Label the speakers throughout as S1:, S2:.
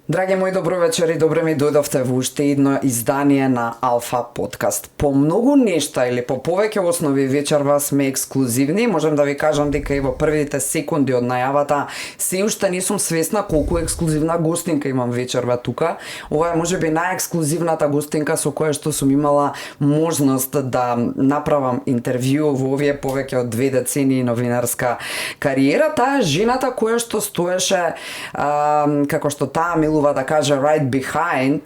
S1: Драги мои, добро вечер и добре ми дојдовте во уште едно издание на АЛФА подкаст. По многу нешта или по повеќе основи вечерва сме ексклузивни. Можам да ви кажам дека и во првите секунди од најавата се уште не сум свесна колку ексклузивна гостинка имам вечерва тука. Ова е можеби најексклузивната гостинка со која што сум имала можност да направам интервју во овие повеќе од 2 децении новинарска кариера. Таа жената која што стоеше како што таа да каже right behind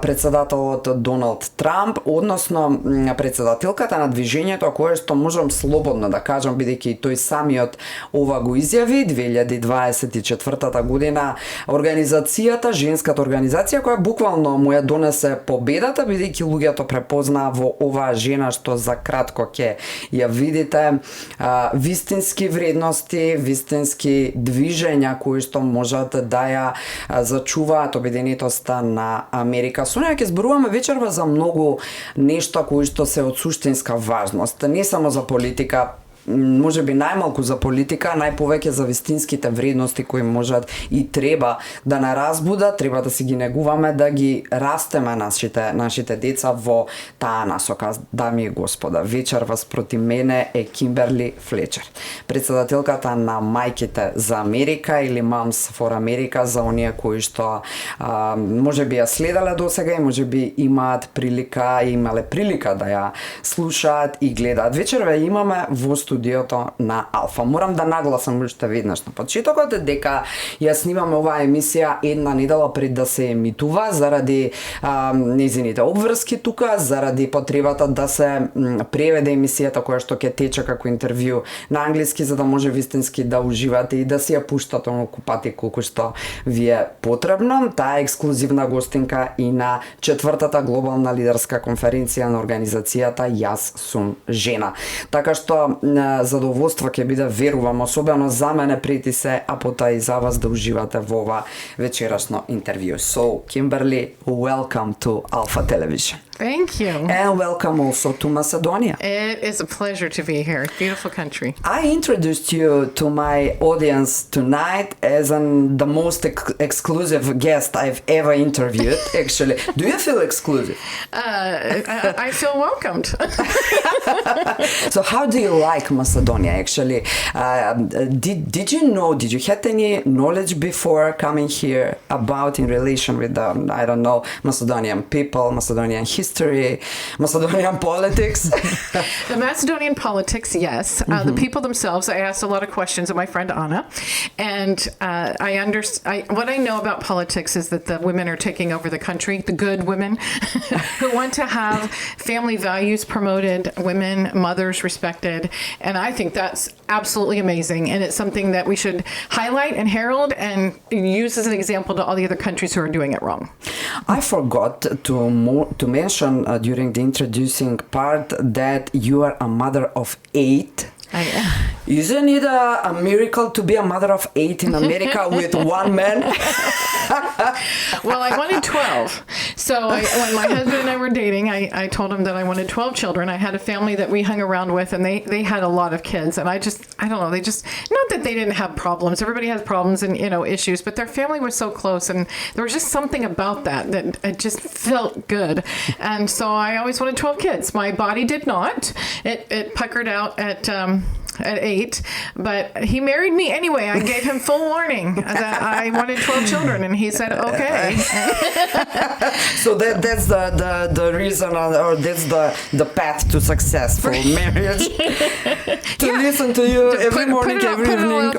S1: председателот Доналд Трамп, односно председателката на движењето кое што можам слободно да кажам, бидејќи тој самиот ова го изјави 2024 година, организацијата, женската организација која буквално му ја донесе победата, бидејќи луѓето препознаа во оваа жена што за кратко ќе ја видите вистински вредности, вистински движења кои што можат да ја зачуваат обединетоста на Америка. Со неја ќе зборуваме вечерва за многу нешта кои што се од суштинска важност, не само за политика, можеби најмалку за политика, најповеќе за вистинските вредности кои можат и треба да наразбудат, треба да си ги негуваме, да ги растеме нашите деца во таа насока. Дами и господа, вечерва спроти мене е Кимберли Флечер, председателката на Мајките за Америка или Moms for America, за оние кои што можеби ја следале досега и можеби имале прилика да ја слушаат и гледаат. Вечерва имаме во студиото на Алфа. Морам да нагласам уште веднаш на почетокот дека ја снимаме оваа емисија една недела пред да се емитува заради незините обврски тука, заради потребата да се преведе емисијата која што ќе тече како интервју на англиски, за да може вистински да уживате и да си ја пуштате онолку пати колку што ви е потребно. Таа е ексклузивна гостинка и на 4-та глобална лидерска конференција на организацијата Јас сум жена. Така што задоволство ќе биде, верувам, особено за мене прети се, а пота и за вас да уживате во ова вечерашно интервју. So, Kimberly, welcome to Alpha Television.
S2: Thank you.
S1: And welcome also to Macedonia.
S2: It is a pleasure to be here. Beautiful country.
S1: I introduced you to my audience tonight as the most exclusive guest I've ever interviewed, actually. Do you feel exclusive?
S2: I feel welcomed.
S1: So how do you like Macedonia, actually? Did you know, did you have any knowledge before coming here about in relation with the, I don't know, Macedonian people, Macedonian history, Macedonian politics?
S2: The Macedonian politics, yes. The people themselves, I asked a lot of questions of my friend Anna, and what I know about politics is that the women are taking over the country, the good women who want to have family values promoted, women, mothers respected, and I think that's absolutely amazing, and it's something that we should highlight and herald and use as an example to all the other countries who are doing it wrong.
S1: I forgot to mention during the introducing part that you are a mother of 8. Isn't it a miracle to be a mother of 8 in America with one man?
S2: Well, I wanted 12. So when my husband and I were dating, I told him that I wanted 12 children. I had a family that we hung around with, and they had a lot of kids. And I don't know, not that they didn't have problems. Everybody has problems and, issues, but their family was so close. And there was just something about that it just felt good. And so I always wanted 12 kids. My body did not. It puckered out at 8, but he married me anyway. I gave him full warning that I wanted 12 children, and he said okay.
S1: So that's the reason, or that's the path to successful marriage. To listen to you every morning, every evening.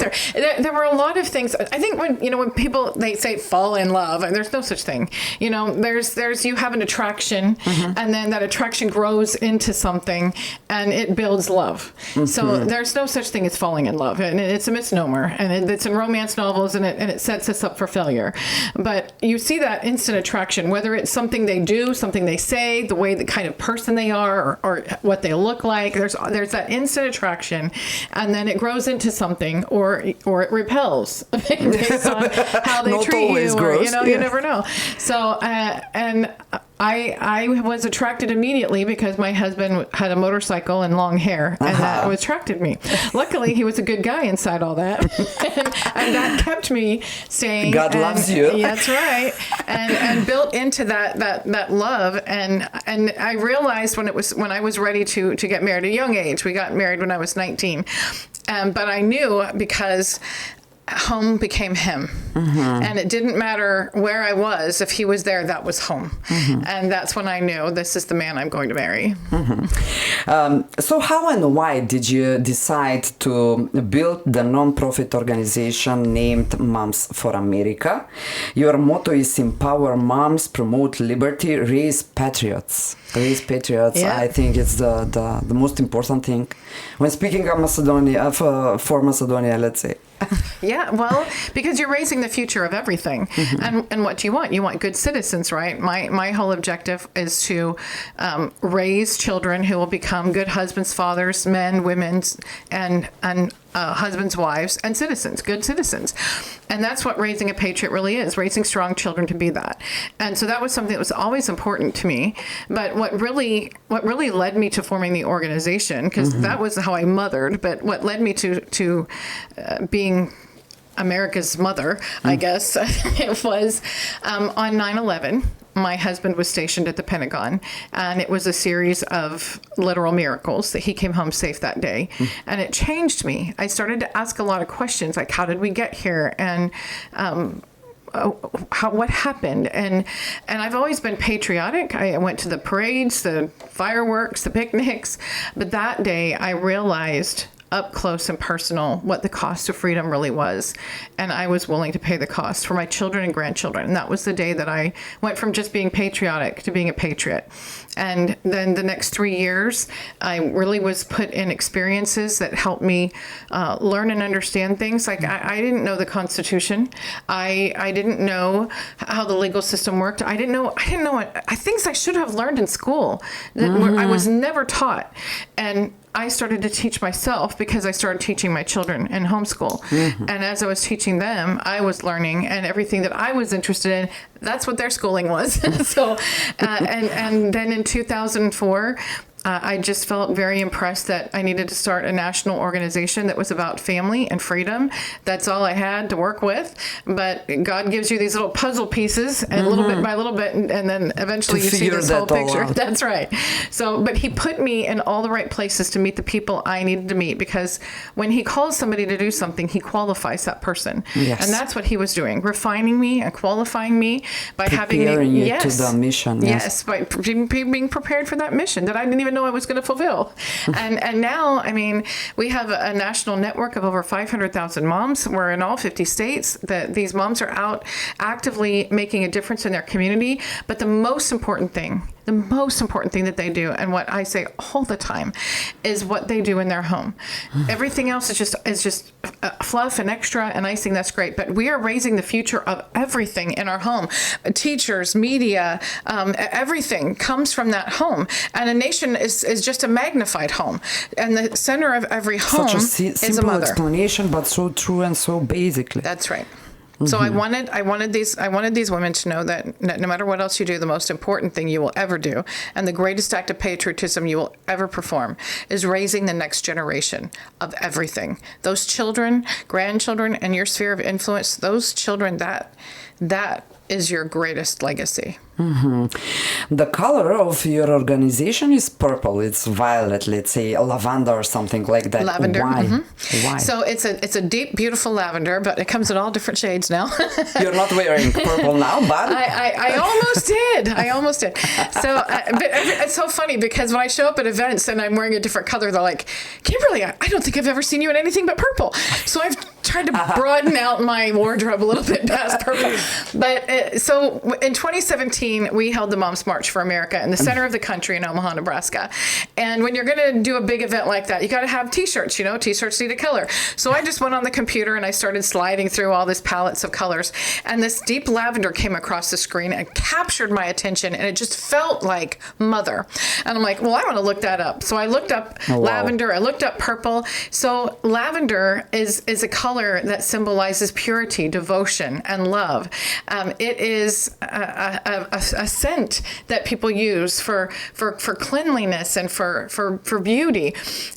S2: There were a lot of things. I think when people they say fall in love, and there's no such thing. There's you have an attraction, and then that attraction grows into something, and it builds love. So there's no such thing as falling in love, and it's a misnomer, and it's in romance novels, and it sets us up for failure. But you see that instant attraction, whether it's something they do, something they say, the way, the kind of person they are, or what they look like. There's that instant attraction, and then it grows into something, or it repels based on how they treat you, or you never know. So and I was attracted immediately because my husband had a motorcycle and long hair, and that attracted me. Luckily, he was a good guy inside all that, and that kept me staying.
S1: God loves you.
S2: That's right, and built into that love, and I realized when I was ready to get married at a young age. We got married when I was 19, but I knew because home became him, and it didn't matter where I was. If he was there, that was home, and that's when I knew this is the man I'm going to marry.
S1: So how and why did you decide to build the non-profit organization named Moms for America? Your motto is empower moms, promote liberty, raise patriots. Raise patriots.
S2: Yeah.
S1: I think it's the most important thing when speaking of Macedonia, for Macedonia, let's say.
S2: Yeah, well, because you're raising the future of everything. And what do you want? You want good citizens, right? My whole objective is to raise children who will become good husbands, fathers, men, women, and husbands, wives, and citizens, good citizens. And that's what raising a patriot really is, raising strong children to be that. And so that was something that was always important to me. But what really led me to forming the organization, because that was how I mothered, but what led me to being America's mother, I guess, it was on 9/11. My husband was stationed at the Pentagon, and it was a series of literal miracles that he came home safe that day. And it changed me. I started to ask a lot of questions, like, how did we get here? And what happened? And I've always been patriotic. I went to the parades, the fireworks, the picnics. But that day, I realized up close and personal what the cost of freedom really was. And I was willing to pay the cost for my children and grandchildren. And that was the day that I went from just being patriotic to being a patriot. And then the next 3 years, I really was put in experiences that helped me learn and understand things. Like I didn't know the Constitution. I didn't know how the legal system worked. I didn't know things I should have learned in school that I was never taught. And I started to teach myself because I started teaching my children in homeschool. And as I was teaching them, I was learning, and everything that I was interested in, that's what their schooling was. So, and then in 2004, I just felt very impressed that I needed to start a national organization that was about family and freedom. That's all I had to work with. But God gives you these little puzzle pieces, and little bit by little bit, and then eventually you see this whole picture. That's right. So, but he put me in all the right places to meet the people I needed to meet, because when he calls somebody to do something, he qualifies that person. Yes. And that's what he was doing, refining me and qualifying me by
S1: preparing you to the mission.
S2: Yes, by being prepared for that mission that I didn't even know I was going to fulfill. And now, I mean, we have a national network of over 500,000 moms. We're in all 50 states. These moms are out actively making a difference in their community. But the most important thing that they do, and what I say all the time, is what they do in their home. Everything else is just fluff and extra and icing. That's great, but we are raising the future of everything in our home. Teachers, media, everything comes from that home. And a nation is just a magnified home. And the center of every home is a mother. Such a simple
S1: explanation, but so true and so basically.
S2: That's right. So I wanted these women to know that no matter what else you do, the most important thing you will ever do, and the greatest act of patriotism you will ever perform, is raising the next generation of everything. Those children, grandchildren, and your sphere of influence, those children, that is your greatest legacy.
S1: The color of your organization is purple. It's violet, let's say lavender or something like that.
S2: Lavender.
S1: Why? Why?
S2: So it's a deep, beautiful lavender, but it comes in all different shades now.
S1: You're not wearing purple now, but
S2: I almost did. So, but it's so funny because when I show up at events and I'm wearing a different color, they're like, "Kimberly, I don't think I've ever seen you in anything but purple." So I've tried to broaden out my wardrobe a little bit past purple. But so in 2017. We held the Moms March for America in the center of the country in Omaha, Nebraska. And when you're going to do a big event like that, you got to have t-shirts, t-shirts need a color. So I just went on the computer and I started sliding through all this palettes of colors. And this deep lavender came across the screen and captured my attention. And it just felt like mother. And I'm like, well, I want to look that up. So I looked up lavender. I looked up purple. So lavender is a color color that symbolizes purity, devotion, and love. It is a scent that people use for cleanliness and for beauty.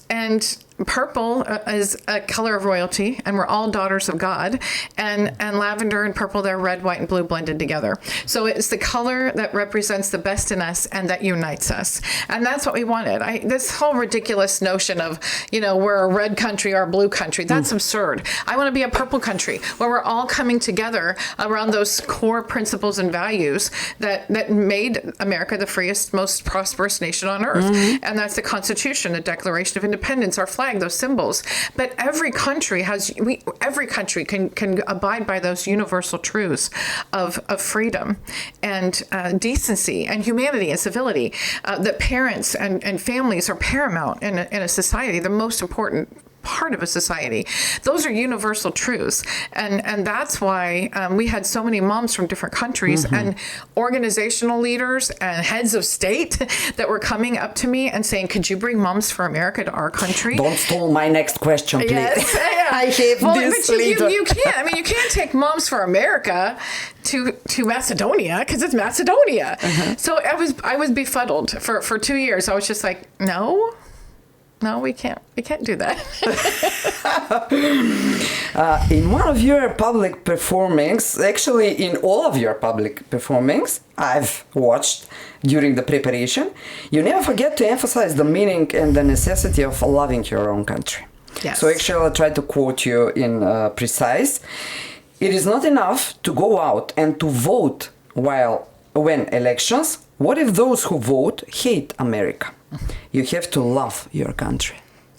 S2: And purple is a color of royalty, and we're all daughters of God. And lavender and purple, they're red, white, and blue blended together. So it's the color that represents the best in us and that unites us. And that's what we wanted. This whole ridiculous notion of, we're a red country or a blue country, that's absurd. I want to be a purple country where we're all coming together around those core principles and values that made America the freest, most prosperous nation on earth. And that's the Constitution, the Declaration of Independence, our flag, those symbols. But every country can abide by those universal truths of freedom and decency and humanity and civility. That parents and families are paramount in a society, the most important part of a society. Those are universal truths. And that's why we had so many moms from different countries and organizational leaders and heads of state that were coming up to me and saying, could you bring Moms for America to our country?
S1: Don't steal my next question, please.
S2: Yes.
S1: I hate this leader.
S2: You can't. You can't take Moms for America to Macedonia because it's Macedonia. So I was befuddled for 2 years. I was just like, no, we can't do that.
S1: In one of your public performings, actually in all of your public performings I've watched during the preparation, you never forget to emphasize the meaning and the necessity of loving your own country.
S2: Yes.
S1: So actually I'll try to quote you in precise. It is not enough to go out and to vote when elections. What if those who vote hate America? You have to love your country.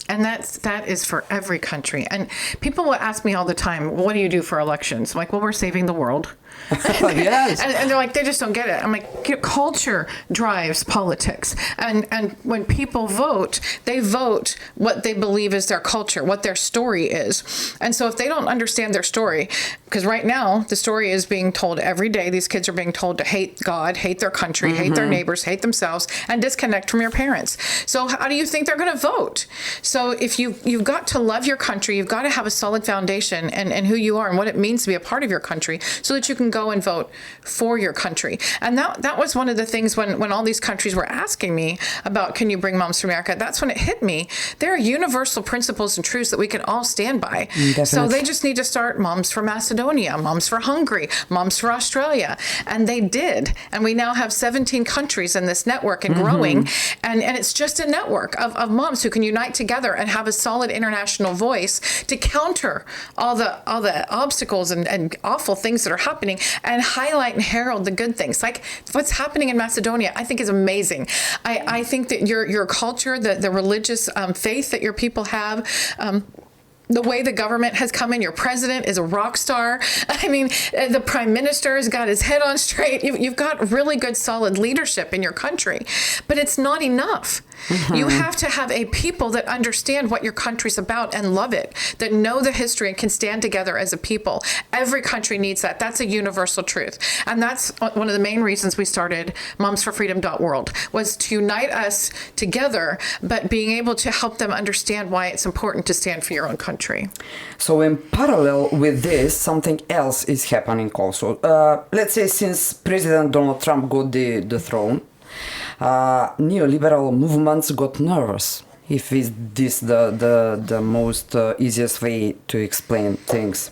S2: And that is for every country. And people will ask me all the time, what do you do for elections? I'm like, well, we're saving the world.
S1: Yes.
S2: And they're like, they just don't get it. I'm like, culture drives politics. And when people vote, they vote what they believe is their culture, what their story is. And so if they don't understand their story, because right now the story is being told every day, these kids are being told to hate God, hate their country, hate their neighbors, hate themselves, and disconnect from your parents. So how do you think they're going to vote? So if you've got to love your country, you've got to have a solid foundation and who you are and what it means to be a part of your country so that you can go and vote for your country. And that was one of the things when all these countries were asking me about, can you bring Moms to America? That's when it hit me. There are universal principles and truths that we can all stand by.
S1: Definitely.
S2: So they just need to start Moms for Macedonia, Moms for Hungary, Moms for Australia. And they did. And we now have 17 countries in this network and growing. And it's just a network of moms who can unite together and have a solid international voice to counter all the obstacles and awful things that are happening and highlight and herald the good things. Like what's happening in Macedonia, I think is amazing. I think that your culture, the religious faith that your people have, the way the government has come in, your president is a rock star. I mean, the prime minister has got his head on straight. You've got really good, solid leadership in your country, but it's not enough. You have to have a people that understand what your country's about and love it, that know the history and can stand together as a people. Every country needs that. That's a universal truth. And that's one of the main reasons we started momsforfreedom.world, was to unite us together, but being able to help them understand why it's important to stand for your own country.
S1: So in parallel with this, something else is happening also. Let's say since President Donald Trump got the throne, neoliberal movements got nervous. If is this the most easiest way to explain things.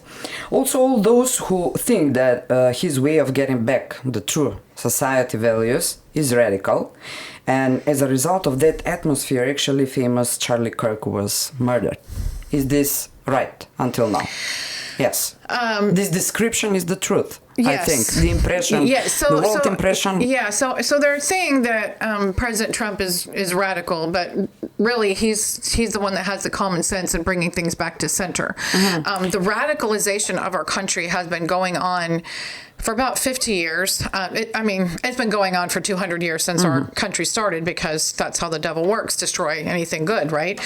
S1: Also, those who think that his way of getting back the true society values is radical, and as a result of that atmosphere, actually famous Charlie Kirk was murdered. Is this right until now? Yes. This description is the truth.
S2: Yes.
S1: I think the impression, the world impression.
S2: Yeah. So they're saying that President Trump is radical, but really he's the one that has the common sense in bringing things back to center. The radicalization of our country has been going on for about 50 years. It's been going on for 200 years since our country started, because that's how the devil works, destroy anything good, right?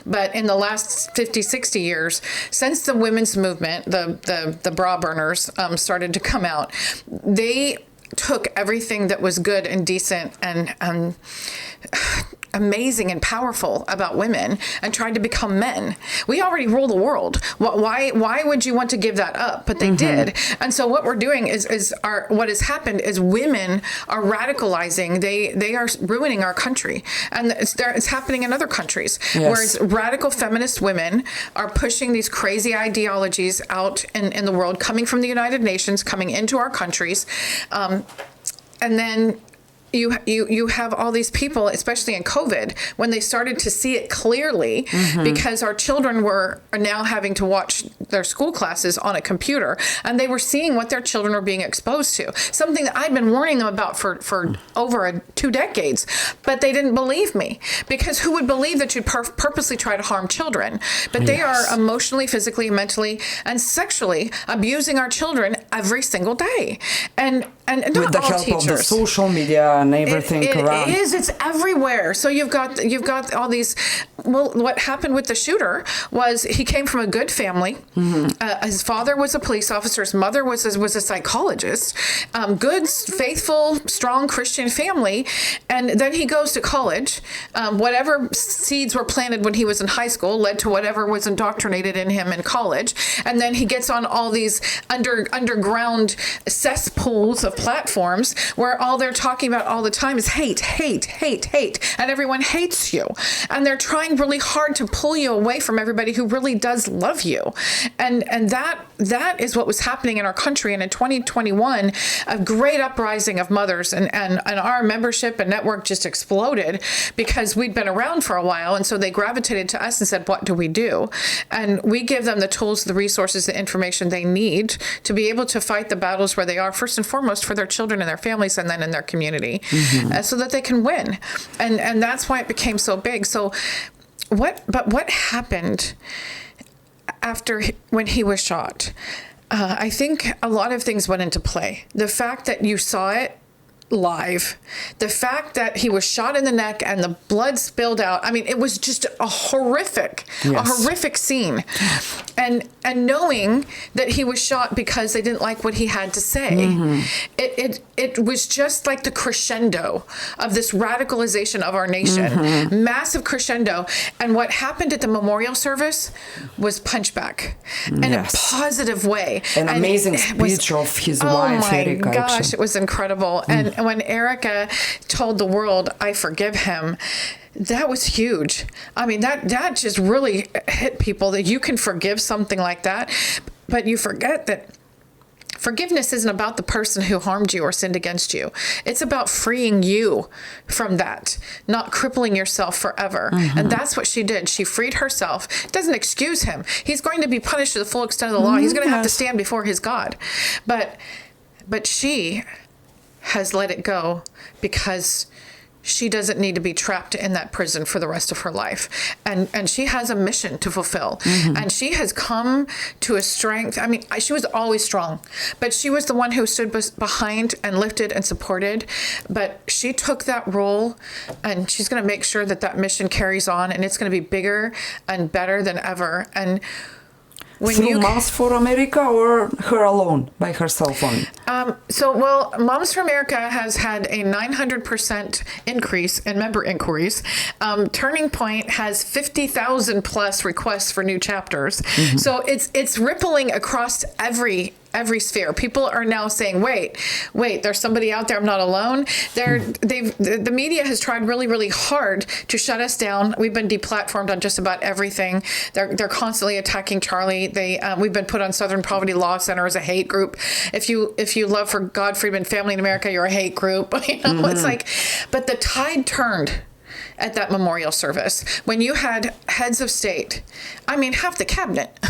S2: But in the last 50, 60 years, since the women's movement, the bra burners started to come out, they took everything that was good and decent and amazing and powerful about women and tried to become men. We already rule the world. Why would you want to give that up? But they did. And so what we're doing what has happened is women are radicalizing. They are ruining our country, and it's happening in other countries.
S1: Yes.
S2: Whereas radical feminist women are pushing these crazy ideologies out in the world, coming from the United Nations, coming into our countries, and then you have all these people, especially in COVID, when they started to see it clearly, because our children are now having to watch their school classes on a computer, and they were seeing what their children are being exposed to. Something that I've been warning them about for over 2 decades, but they didn't believe me, because who would believe that you'd purposely try to harm children? But they are emotionally, physically, mentally, and sexually abusing our children every single day, and not
S1: with the
S2: all
S1: help
S2: teachers.
S1: of the social media and everything around.
S2: It is. It's everywhere. So you've got all these. Well, what happened with the shooter was he came from a good family. His father was a police officer. His mother was a psychologist. Good, faithful, strong Christian family. And then he goes to college. Whatever seeds were planted when he was in high school led to whatever was indoctrinated in him in college. And then he gets on all these underground cesspools of platforms where all they're talking about all the time is hate, and everyone hates you, and they're trying really hard to pull you away from everybody who really does love you, and that is what was happening in our country. And in 2021, a great uprising of mothers, and our membership and network just exploded because we'd been around for a while, and so they gravitated to us and said, what do we do? And we give them the tools, the resources, the information they need to be able to fight the battles where they are, first and foremost for their children and their families, and then in their community, so that they can win. And that's why it became so big. So what happened when he was shot? I think a lot of things went into play. The fact that you saw it live, the fact that he was shot in the neck and the blood spilled out. I mean, it was just a horrific scene. And knowing that he was shot because they didn't like what he had to say, it was just like the crescendo of this radicalization of our nation, massive crescendo. And what happened at the memorial service was punchback in a positive way.
S1: An amazing speech of his wife, Erica.
S2: Oh my gosh, it was incredible. And when Erica told the world, I forgive him, that was huge. I mean, that just really hit people, that you can forgive something like that. But you forget that forgiveness isn't about the person who harmed you or sinned against you. It's about freeing you from that, not crippling yourself forever. And that's what she did. She freed herself. It doesn't excuse him. He's going to be punished to the full extent of the law. He's going to have to stand before his God. But she has let it go because she doesn't need to be trapped in that prison for the rest of her life. And she has a mission to fulfill. And she has come to a strength. I mean, she was always strong, but she was the one who stood behind and lifted and supported. But she took that role, and she's going to make sure that mission carries on, and it's going to be bigger and better than ever. And through
S1: Moms for America, or her alone, by herself only?
S2: Moms for America has had a 900% increase in member inquiries. Turning Point has 50,000 plus requests for new chapters. So it's rippling across every sphere. People are now saying, wait, there's somebody out there. I'm not alone. The media has tried really, really hard to shut us down. We've been deplatformed on just about everything. They're constantly attacking Charlie. We've been put on Southern Poverty Law Center as a hate group. If you love for God, freedom, and family in America, you're a hate group. It's like, but the tide turned at that memorial service when you had heads of state. I mean, half the cabinet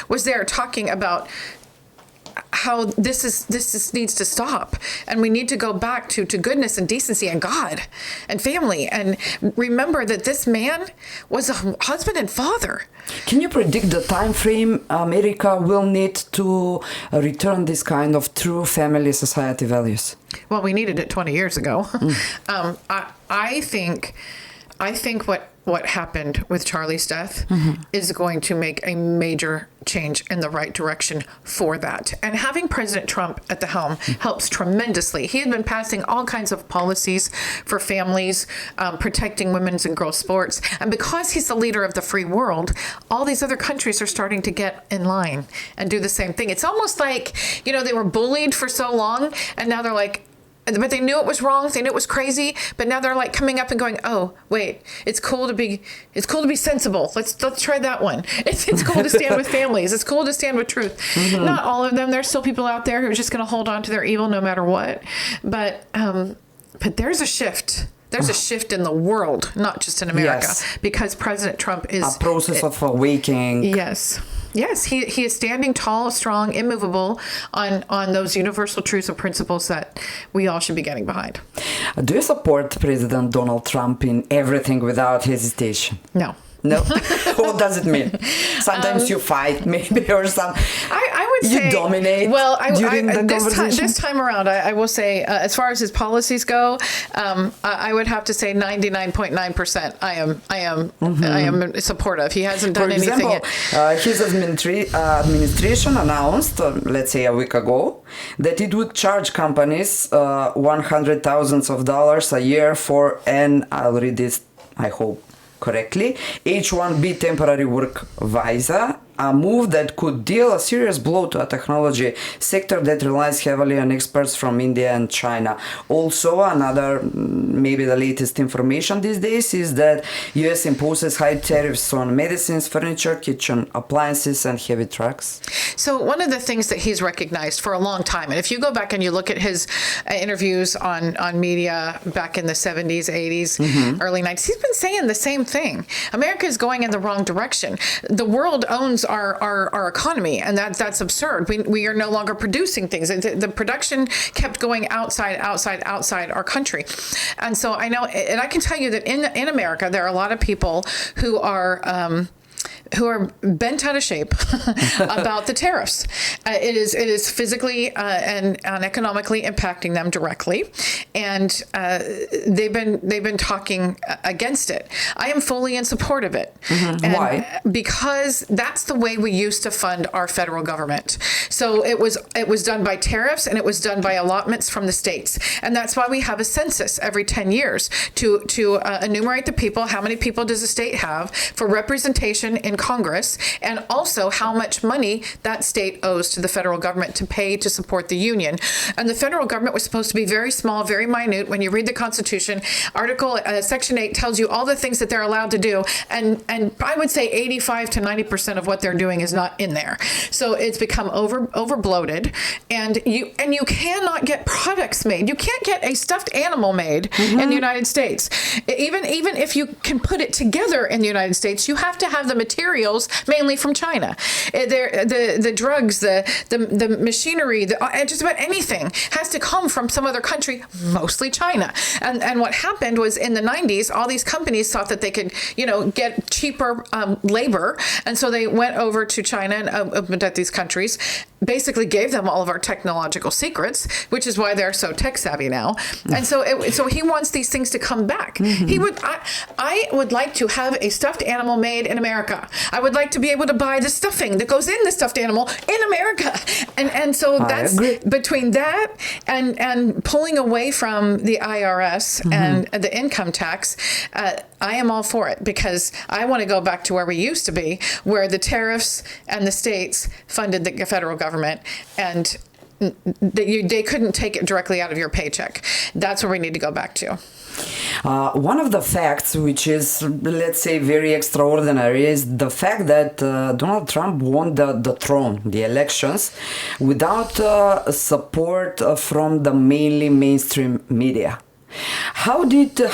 S2: was there talking about how this needs to stop, and we need to go back to goodness and decency and God and family, and remember that this man was a husband and father.
S1: Can you predict the time frame America will need to return this kind of true family society values?
S2: Well, we needed it 20 years ago. I think I think what happened with Charlie's death is going to make a major change in the right direction for that. And having President Trump at the helm helps tremendously. He had been passing all kinds of policies for families, protecting women's and girls' sports. And because he's the leader of the free world, all these other countries are starting to get in line and do the same thing. It's almost like, they were bullied for so long, and now they're like, but they knew it was wrong. They knew it was crazy. But now they're like coming up and going, "Oh, wait! It's cool to be sensible. Let's try that one. It's cool to stand with families. It's cool to stand with truth." Not all of them. There's still people out there who are just going to hold on to their evil no matter what. But there's a shift. There's a shift in the world, not just in America, because President Trump is
S1: a process of awakening.
S2: Yes, he is standing tall, strong, immovable on those universal truths and principles that we all should be getting behind.
S1: Do you support President Donald Trump in everything without hesitation?
S2: No.
S1: No? What does it mean? Sometimes you fight, maybe, or some.
S2: I would say
S1: you dominate.
S2: Well,
S1: during the conversation.
S2: This time around, I will say, as far as his policies go, I would have to say 99.9%. I am supportive. He hasn't done anything yet.
S1: His administration announced, let's say a week ago, that it would charge companies $100,000 a year for, and I'll read this, I hope correctly, H-1B temporary work visa, a move that could deal a serious blow to a technology sector that relies heavily on experts from India and China. Also, another, maybe the latest information these days is that US imposes high tariffs on medicines, furniture, kitchen appliances, and heavy trucks.
S2: So one of the things that he's recognized for a long time, and if you go back and you look at his interviews on media back in the 70s, 80s, early 90s, he's been saying the same thing. America is going in the wrong direction. The world owns our economy, and that's absurd. We are no longer producing things. The production kept going outside our country. And so I know, and I can tell you that in America, there are a lot of people who are bent out of shape about the tariffs. It is physically and economically impacting them directly, and they've been talking against it. I am fully in support of it.
S1: Why?
S2: Because that's the way we used to fund our federal government. So it was done by tariffs, and it was done by allotments from the states, and that's why we have a census every 10 years to enumerate the people. How many people does a state have for representation in Congress, and also how much money that state owes to the federal government to pay to support the union. And the federal government was supposed to be very small, very minute. When you read the Constitution, Section 8 tells you all the things that they're allowed to do, and I would say 85 to 90% of what they're doing is not in there. So it's become over bloated, and you cannot get products made. You can't get a stuffed animal made in the United States. Even if you can put it together in the United States, you have to have the materials mainly from China. The drugs, the machinery, just about anything has to come from some other country, mostly China. And what happened was in the 90s, all these companies thought that they could, get cheaper labor, and so they went over to China and opened up these countries. Basically gave them all of our technological secrets, which is why they're so tech savvy now. And so he wants these things to come back. I would like to have a stuffed animal made in America. I would like to be able to buy the stuffing that goes in the stuffed animal in America. And so that's between that and pulling away from the IRS and the income tax, I am all for it, because I want to go back to where we used to be, where the tariffs and the states funded the federal government, and they couldn't take it directly out of your paycheck. That's where we need to go back to.
S1: One of the facts which is, let's say, very extraordinary is the fact that Donald Trump won the throne, the elections, without support from the mainly mainstream media. How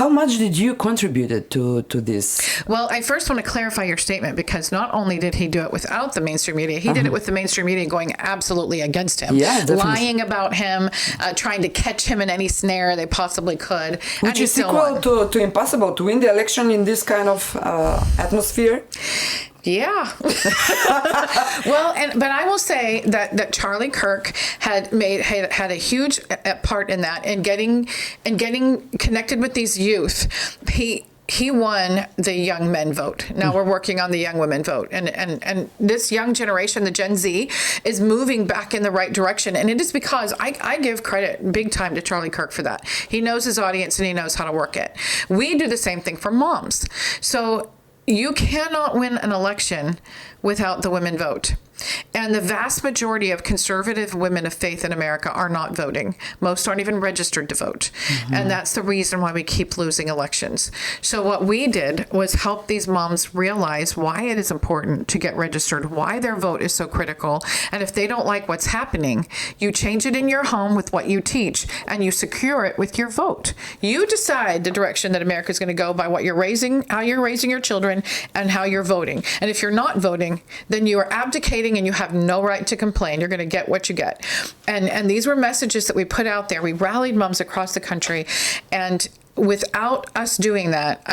S1: much did you contribute to this?
S2: Well, I first want to clarify your statement, because not only did he do it without the mainstream media, he did it with the mainstream media going absolutely against him, lying about him, trying to catch him in any snare they possibly could.
S1: Which is equal to impossible to win the election in this kind of atmosphere.
S2: Yeah. But I will say that Charlie Kirk had a huge part in that, in getting connected with these youth. he won the young men vote. Now we're working on the young women vote. And this young generation, the Gen Z, is moving back in the right direction. And it is because I give credit big time to Charlie Kirk for that. He knows his audience and he knows how to work it. We do the same thing for moms. So you cannot win an election without the women vote. And the vast majority of conservative women of faith in America are not voting. Most aren't even registered to vote. And that's the reason why we keep losing elections. So what we did was help these moms realize why it is important to get registered, why their vote is so critical. And if they don't like what's happening, you change it in your home with what you teach and you secure it with your vote. You decide the direction that America is going to go by what you're raising, how you're raising your children, and how you're voting. And if you're not voting, then you are abdicating and you have no right to complain. You're going to get what you get. And these were messages that we put out there. We rallied moms across the country. And without us doing that,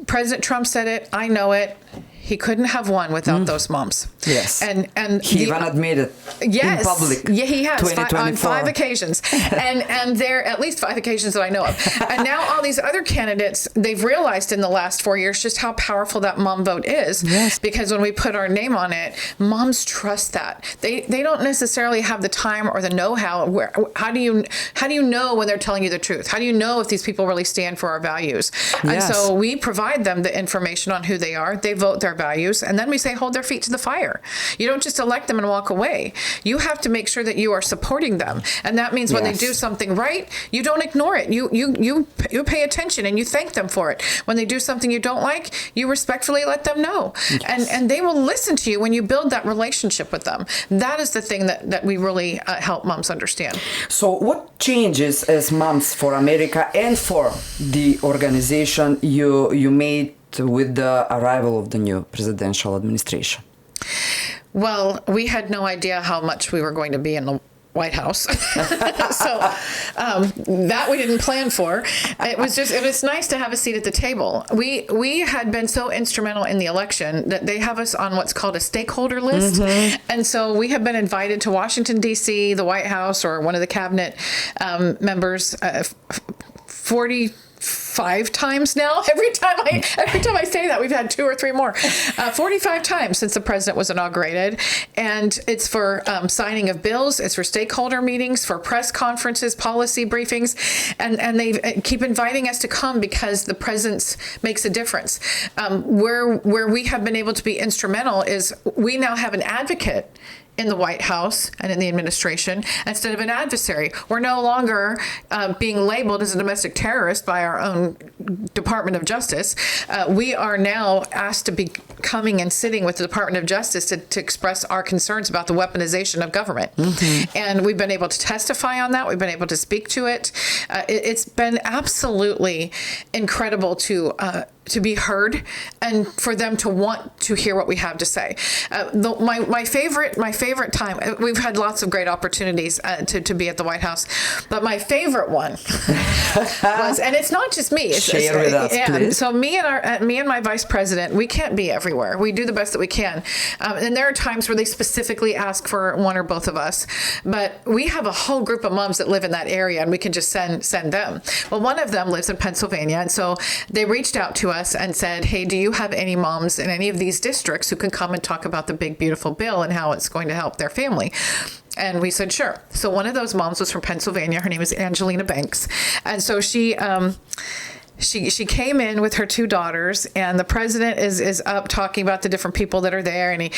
S2: President Trump said it, I know it. He couldn't have won without those moms.
S1: Yes.
S2: And
S1: he even admitted in public.
S2: Yeah, he has on 5 occasions. and there at least 5 occasions that I know of. And now all these other candidates, they've realized in the last 4 years just how powerful that mom vote is.
S1: Yes.
S2: Because when we put our name on it, moms trust that. They don't necessarily have the time or the know-how. How do you know when they're telling you the truth? How do you know if these people really stand for our values?
S1: Yes.
S2: And so we provide them the information on who they are. They vote their values, and then we say hold their feet to the fire. You don't just elect them and walk away. You have to make sure that you are supporting them, and that means when they do something right, you don't ignore it. You pay attention and you thank them for it. When they do something you don't like, you respectfully let them know, and they will listen to you when you build that relationship with them. That is the thing that we really help moms understand.
S1: So what changes as Moms for America and for the organization you made with the arrival of the new presidential administration?
S2: Well, we had no idea how much we were going to be in the White House. So that we didn't plan for. It was nice to have a seat at the table. We had been so instrumental in the election that they have us on what's called a stakeholder list. And so we have been invited to Washington, D.C., the White House, or one of the cabinet members 45 times now. Every time I say that, we've had 2 or 3 more. 45 times since the president was inaugurated. And it's for signing of bills. It's for stakeholder meetings, for press conferences, policy briefings. And they keep inviting us to come because the presence makes a difference. Where we have been able to be instrumental is we now have an advocate in the White House and in the administration instead of an adversary. We're no longer being labeled as a domestic terrorist by our own Department of Justice. We are now asked to be coming and sitting with the Department of Justice to express our concerns about the weaponization of government. And we've been able to testify on that. We've been able to speak to it. It's been absolutely incredible to be heard and for them to want to hear what we have to say. My favorite time, we've had lots of great opportunities to be at the White House, but my favorite one was, and it's not just me.
S1: Share with us, please.
S2: So me and my vice president, we can't be everywhere. We do the best that we can. And there are times where they specifically ask for one or both of us, but we have a whole group of moms that live in that area and we can just send them. Well, one of them lives in Pennsylvania. And so they reached out to us and said, hey, do you have any moms in any of these districts who can come and talk about the big, beautiful bill and how it's going to help their family? And we said, sure. So one of those moms was from Pennsylvania. Her name is Angelina Banks. And so she came in with her 2 daughters, and the president is up talking about the different people that are there and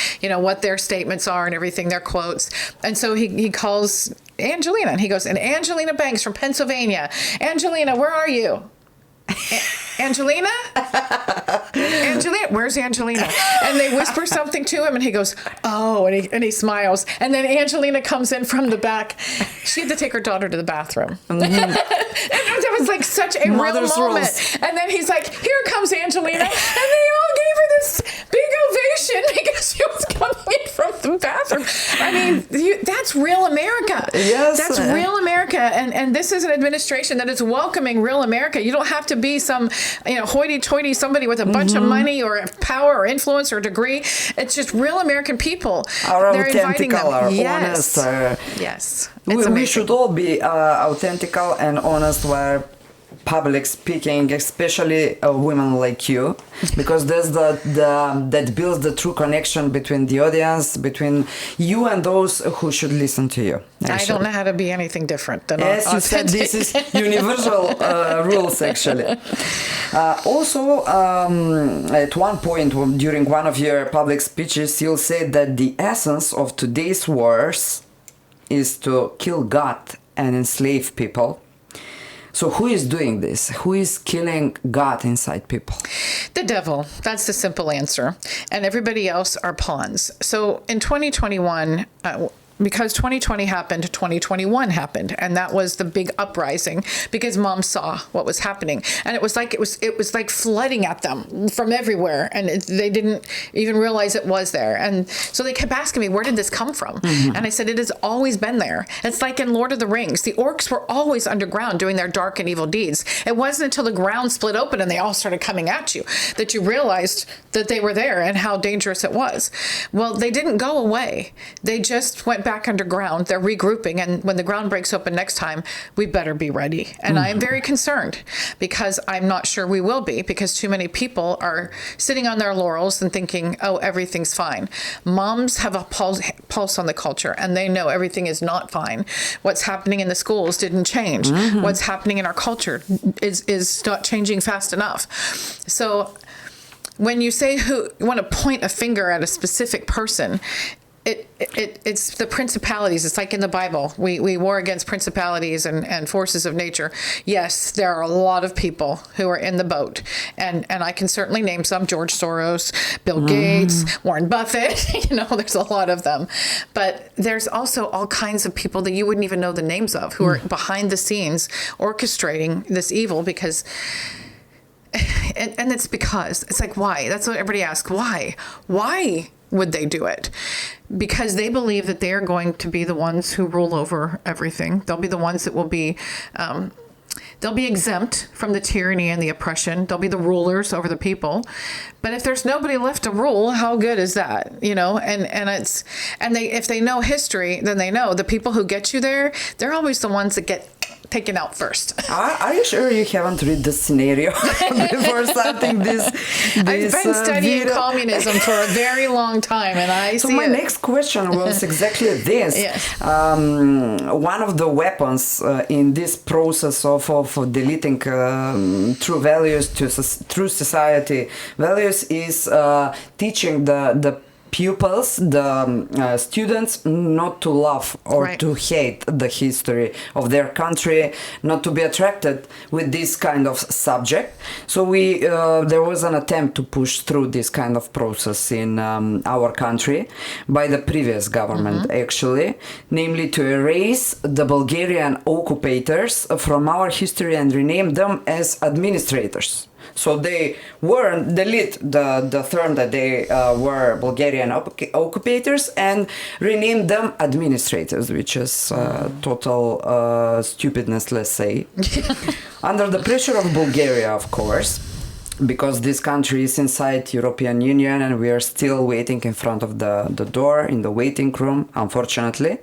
S2: what their statements are and everything, their quotes. And so he calls Angelina and he goes, and Angelina Banks from Pennsylvania. Angelina, where are you? Angelina? Angelina? Where's Angelina? And they whisper something to him and he goes, oh, and he smiles. And then Angelina comes in from the back. She had to take her daughter to the bathroom. And that was like such a
S1: Mother's
S2: real moment.
S1: rules.
S2: And then he's like, here comes Angelina. And they all gave her this big ovation because she was coming in from the bathroom. I mean, that's real America.
S1: Yes.
S2: That's real America. And this is an administration that is welcoming real America. You don't have to be some hoity-toity somebody with a bunch of money or power or influence or degree. It's just real American people. They're inviting them.
S1: Honest.
S2: Yes.
S1: We should all be authentical and honest where public speaking, especially women like you, because there's that builds the true connection between the audience, between you and those who should listen to you.
S2: I don't know how to be anything different than
S1: As you said, this is universal rules, actually. Also, at one point during one of your public speeches, you said that the essence of today's wars is to kill God and enslave people. So who is doing this? Who is killing God inside people?
S2: The devil. That's the simple answer. And everybody else are pawns. So in 2021, because 2020 happened, 2021 happened, and that was the big uprising because mom saw what was happening, and it was like flooding at them from everywhere, and they didn't even realize it was there, and so they kept asking me, where did this come from? Mm-hmm. And I said, it has always been there. It's like in Lord of the Rings, the orcs were always underground doing their dark and evil deeds. It wasn't until the ground split open and they all started coming at you that you realized that they were there and how dangerous it was. Well, they didn't go away. They just went back underground. They're regrouping, and when the ground breaks open next time, we better be ready. And I am very concerned because I'm not sure we will be, because too many people are sitting on their laurels and thinking, oh, everything's fine. Moms have a pulse on the culture, and they know everything is not fine. What's happening in the schools didn't change. Mm-hmm. What's happening in our culture is not changing fast enough. So when you say you want to point a finger at a specific person, it's the principalities. It's like in the Bible. We war against principalities and forces of nature. Yes, there are a lot of people who are in the boat. And I can certainly name some: George Soros, Bill Gates, Warren Buffett. There's a lot of them. But there's also all kinds of people that you wouldn't even know the names of who are behind the scenes orchestrating this evil because... And it's because, it's like, why? That's what everybody asks. Why? Why would they do it? Because they believe that they are going to be the ones who rule over everything. They'll be the ones that will be, they'll be exempt from the tyranny and the oppression. They'll be the rulers over the people. But if there's nobody left to rule, how good is that? If they know history, then they know the people who get you there, they're always the ones that get taken out first.
S1: Are you sure you haven't read the scenario before starting this
S2: I've been studying
S1: video?
S2: Communism for a very long time, and my
S1: next question was exactly this.
S2: Yes.
S1: One of the weapons in this process of deleting true values to true society values is teaching the pupils, the students, not to love or to hate the history of their country, not to be attracted with this kind of subject. So there was an attempt to push through this kind of process in our country by the previous government, actually, namely to erase the Bulgarian occupators from our history and rename them as administrators. So they delete the term that they were Bulgarian occupators and rename them administrators, which is total stupidness, let's say. Under the pressure of Bulgaria, of course, because this country is inside European Union and we are still waiting in front of the door in the waiting room, unfortunately.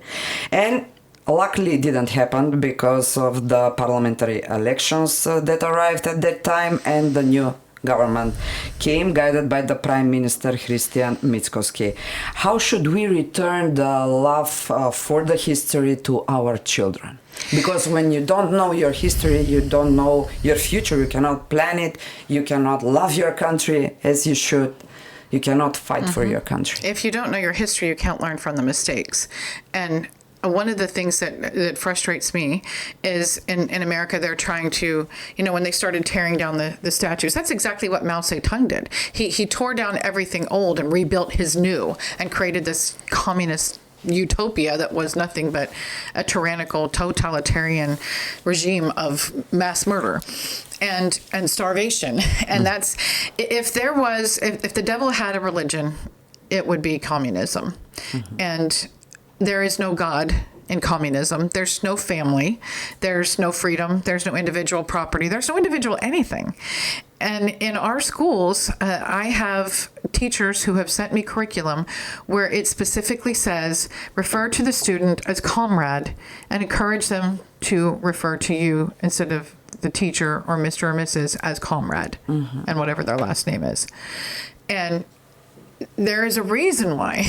S1: And luckily it didn't happen because of the parliamentary elections that arrived at that time, and the new government came guided by the Prime Minister Christian Mickoski. How should we return the love for the history to our children? Because when you don't know your history, you don't know your future, you cannot plan it, you cannot love your country as you should. You cannot fight for your country.
S2: If you don't know your history, you can't learn from the mistakes. And one of the things that frustrates me is in America, they're trying to, when they started tearing down the statues, that's exactly what Mao Zedong did. He tore down everything old and rebuilt his new and created this communist utopia that was nothing but a tyrannical, totalitarian regime of mass murder and starvation. And that's, if the devil had a religion, it would be communism. And there is no God in communism. There's no family. There's no freedom. There's no individual property. There's no individual anything. And in our schools, I have teachers who have sent me curriculum where it specifically says, refer to the student as comrade and encourage them to refer to you instead of the teacher or Mr. or Mrs. as comrade and whatever their last name is. And there is a reason why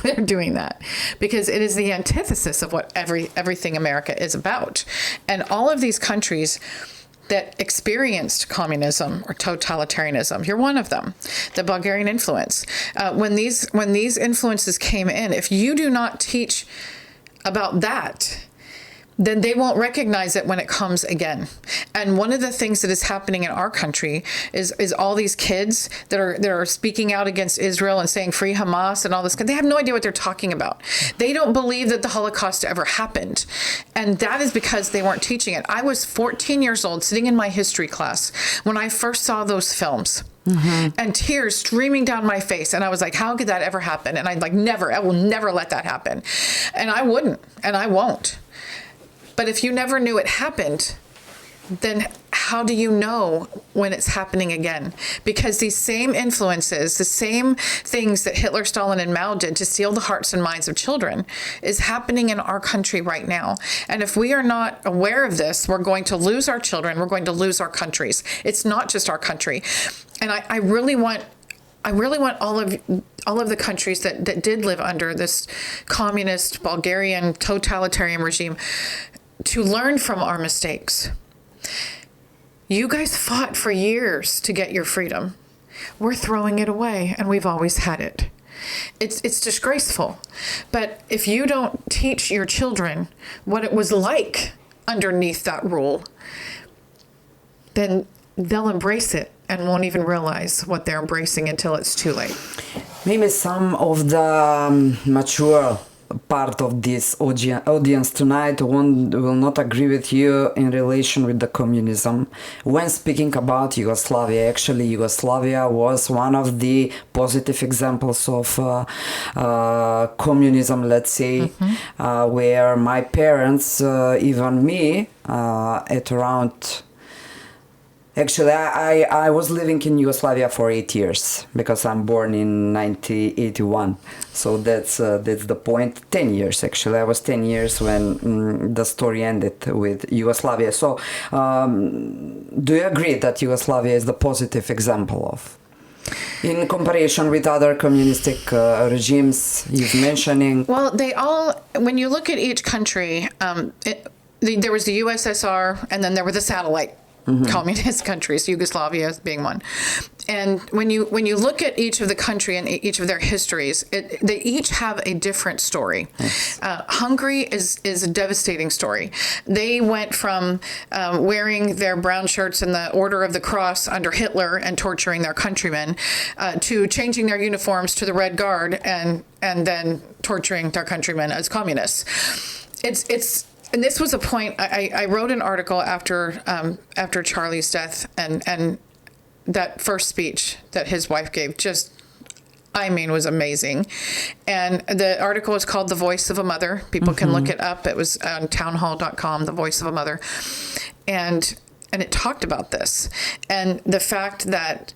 S2: they're doing that, because it is the antithesis of what everything America is about. And all of these countries that experienced communism or totalitarianism, you're one of them, the Bulgarian influence. When these influences came in, if you do not teach about that, then they won't recognize it when it comes again. And one of the things that is happening in our country is all these kids that are speaking out against Israel and saying free Hamas and all this. They have no idea what they're talking about. They don't believe that the Holocaust ever happened. And that is because they weren't teaching it. I was 14 years old sitting in my history class when I first saw those films. And tears streaming down my face. And I was like, how could that ever happen? And I'd like, never, I will never let that happen. And I wouldn't, and I won't. But if you never knew it happened, then how do you know when it's happening again? Because these same influences, the same things that Hitler, Stalin, and Mao did to steal the hearts and minds of children is happening in our country right now. And if we are not aware of this, we're going to lose our children. We're going to lose our countries. It's not just our country. And I really want all of the countries that did live under this communist Bulgarian totalitarian regime to learn from our mistakes. You guys fought for years to get your freedom. We're throwing it away, and we've always had it. It's disgraceful. But if you don't teach your children what it was like underneath that rule, then they'll embrace it and won't even realize what they're embracing until it's too late.
S1: Maybe some of the mature part of this audience tonight will not agree with you in relation with the communism. When speaking about Yugoslavia, actually Yugoslavia was one of the positive examples of communism, let's say, where my parents, even me, at around... Actually, I was living in Yugoslavia for 8 years because I'm born in 1981. So that's the point. 10 years, actually. I was 10 years when the story ended with Yugoslavia. So do you agree that Yugoslavia is the positive example of, in comparison with other communistic regimes you're mentioning?
S2: Well, they all, when you look at each country, there was the USSR, and then there were the satellite communist countries, Yugoslavia being one. And when you look at each of the country and each of their histories, they each have a different story. Yes. Hungary is a devastating story. They went from wearing their brown shirts in the Order of the Cross under Hitler and torturing their countrymen to changing their uniforms to the Red Guard and then torturing their countrymen as communists. And this was a point. I wrote an article after Charlie's death, and that first speech that his wife gave was amazing. And the article is called "The Voice of a Mother." People can look it up. It was on townhall.com. The Voice of a Mother, and it talked about this and the fact that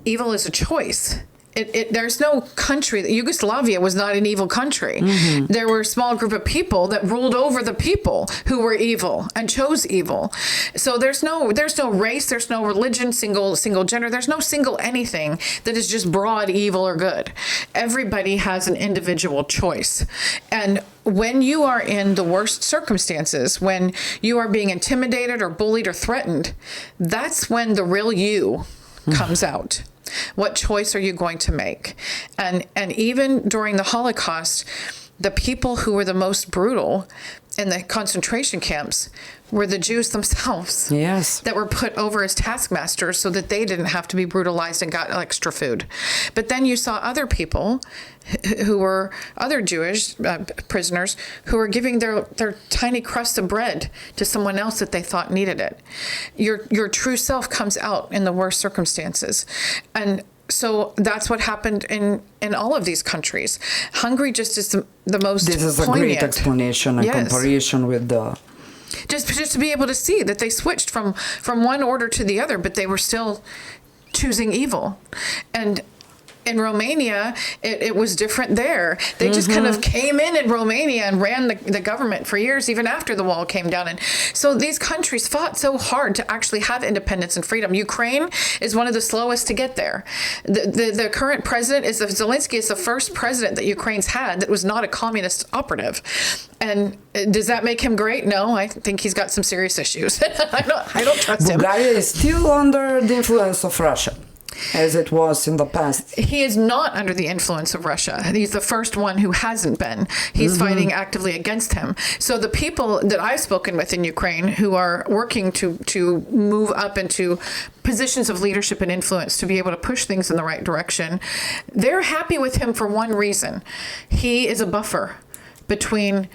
S2: evil is a choice. There's no country. Yugoslavia was not an evil country. There were a small group of people that ruled over the people who were evil and chose evil. So there's no race, there's no religion, single gender, there's no single anything that is just broad evil or good. Everybody has an individual choice. And when you are in the worst circumstances, when you are being intimidated or bullied or threatened, that's when the real you comes out. What choice are you going to make? And even during the Holocaust, the people who were the most brutal in the concentration camps were the Jews themselves.
S1: Yes.
S2: That were put over as taskmasters so that they didn't have to be brutalized and got extra food. But then you saw other people who were other Jewish prisoners who were giving their tiny crust of bread to someone else that they thought needed it. Your true self comes out in the worst circumstances. And so that's what happened in all of these countries. Hungary just is the most
S1: This is
S2: poignant.
S1: a great explanation and comparison with the...
S2: Just to be able to see that they switched from one order to the other, but they were still choosing evil. And in Romania, it was different there. They just kind of came in Romania and ran the government for years, even after the wall came down. And so these countries fought so hard to actually have independence and freedom. Ukraine is one of the slowest to get there. The current president Zelensky is the first president that Ukraine's had that was not a communist operative. And does that make him great? No, I think he's got some serious issues. I don't trust him.
S1: Bulgaria is still under the influence of Russia, as it was in the past.
S2: He is not under the influence of Russia. He's the first one who hasn't been. He's fighting actively against him. So the people that I've spoken with in Ukraine who are working to move up into positions of leadership and influence to be able to push things in the right direction, they're happy with him for one reason. He is a buffer between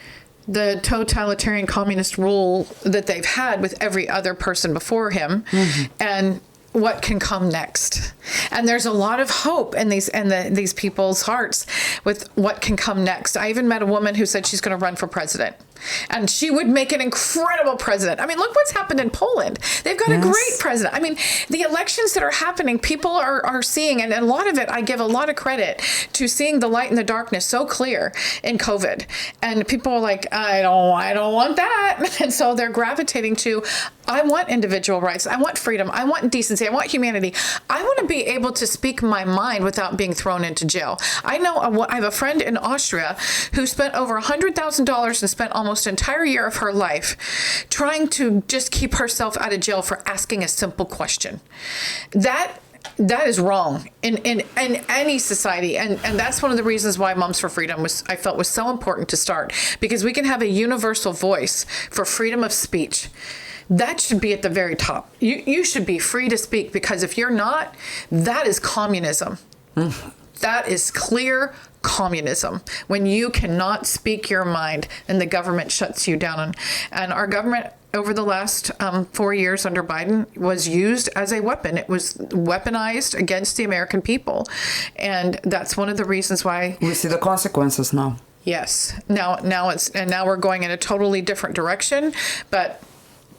S2: the totalitarian communist rule that they've had with every other person before him and what can come next. And there's a lot of hope in these people's hearts with what can come next. I even met a woman who said she's going to run for president. And she would make an incredible president. I mean, look what's happened in Poland. They've got a great president. I mean, the elections that are happening, people are seeing, and a lot of it, I give a lot of credit to seeing the light in the darkness so clear in COVID. And people are like, I don't want that. And so they're gravitating to, I want individual rights. I want freedom. I want decency. I want humanity. I want to be able to speak my mind without being thrown into jail. I have a friend in Austria who spent over $100,000 and spent almost an entire year of her life trying to just keep herself out of jail for asking a simple question. That is wrong in any society. And that's one of the reasons why Moms for Freedom I felt was so important to start, because we can have a universal voice for freedom of speech. That should be at the very top. You should be free to speak, because if you're not, that is communism. That is clear communism, when you cannot speak your mind and the government shuts you down. And our government over the last 4 years under Biden was used as a weapon. It was weaponized against the American people. And that's one of the reasons why
S1: we see the consequences now.
S2: Yes. Now we're going in a totally different direction. But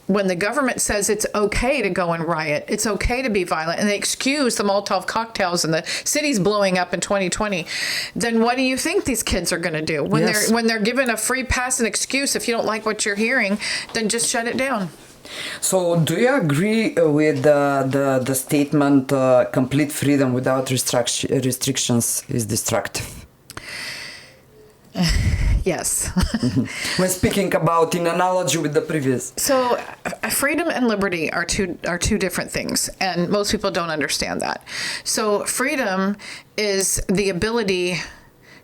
S2: when the government says it's okay to go and riot, it's okay to be violent, and they excuse the Molotov cocktails and the cities blowing up in 2020, then what do you think these kids are going to do when they're given a free pass and excuse? If you don't like what you're hearing, then just shut it down.
S1: So, do you agree with the statement, complete freedom without restrictions is destructive?
S2: Yes.
S1: When speaking about in analogy with the previous.
S2: So freedom and liberty are two different things, and most people don't understand that. So freedom is the ability